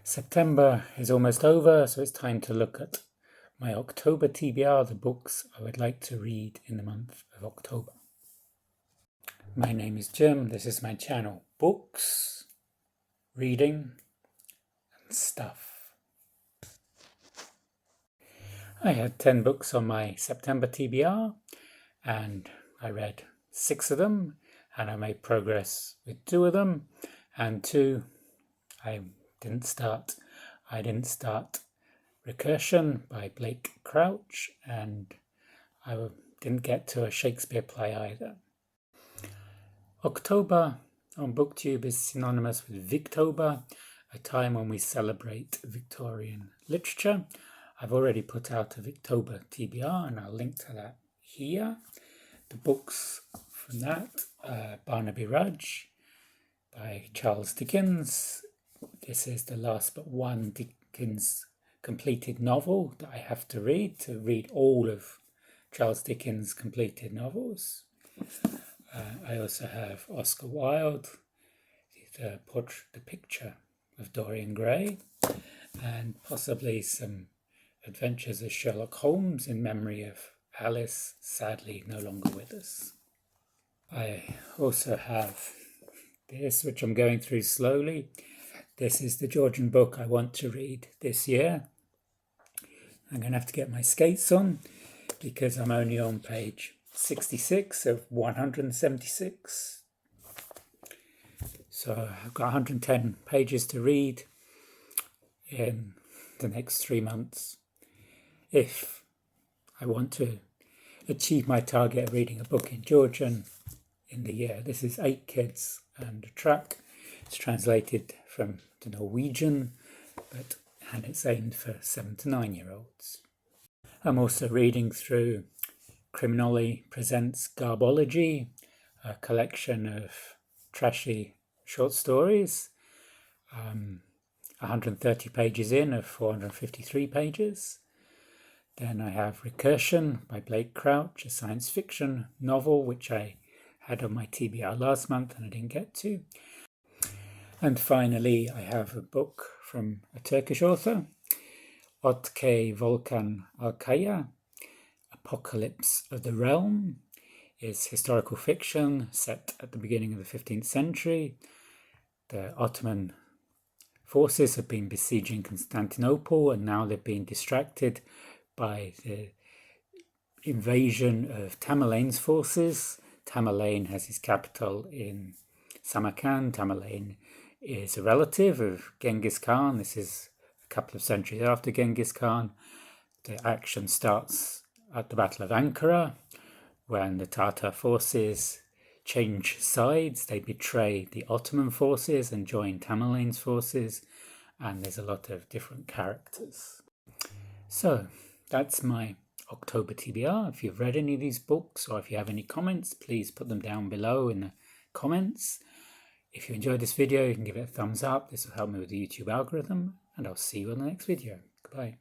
September is almost over, so it's time to look at my October TBR, the books I would like to read in the month of October. My name is Jim, this is my channel, Books, Reading and Stuff. I had 10 books on my September TBR and I read 6 of them and I made progress with 2 of them, and 2 I didn't start. I didn't start Recursion by Blake Crouch, and I didn't get to a Shakespeare play either. October on BookTube is synonymous with Victober, a time when we celebrate Victorian literature. I've already put out a Victober TBR and I'll link to that here. The books from that, Barnaby Rudge by Charles Dickens. This is the last but one Dickens completed novel that I have to read all of Charles Dickens' completed novels. I also have Oscar Wilde, the picture of Dorian Gray, and possibly some adventures of Sherlock Holmes in memory of Alice, sadly no longer with us. I also have this, which I'm going through slowly. This is the Georgian book I want to read this year. I'm going to have to get my skates on because I'm only on page 66 of 176. So I've got 110 pages to read in the next 3 months if I want to achieve my target of reading a book in Georgian in the year. This is 8 Kids and a Truck. It's translated from the Norwegian, and it's aimed for 7 to 9-year-olds. I'm also reading through Criminolly presents Garbology, a collection of trashy short stories, 130 pages in of 453 pages. Then I have Recursion by Blake Crouch, a science fiction novel which I had on my TBR last month and I didn't get to. And finally, I have a book from a Turkish author, Oktay, Volkan, Alkaya. Apocalypse of the Realm is historical fiction set at the beginning of the 15th century. The Ottoman forces have been besieging Constantinople and now they've been distracted by the invasion of Tamerlane's forces. Tamerlane has his capital in Samarkand. Tamerlane is a relative of Genghis Khan. This is a couple of centuries after Genghis Khan. The action starts at the Battle of Ankara, when the Tatar forces change sides. They betray the Ottoman forces and join Tamerlane's forces, and there's a lot of different characters. So that's my October TBR. If you've read any of these books or if you have any comments, please put them down below in the comments. If you enjoyed this video, you can give it a thumbs up. This will help me with the YouTube algorithm, and I'll see you on the next video. Goodbye.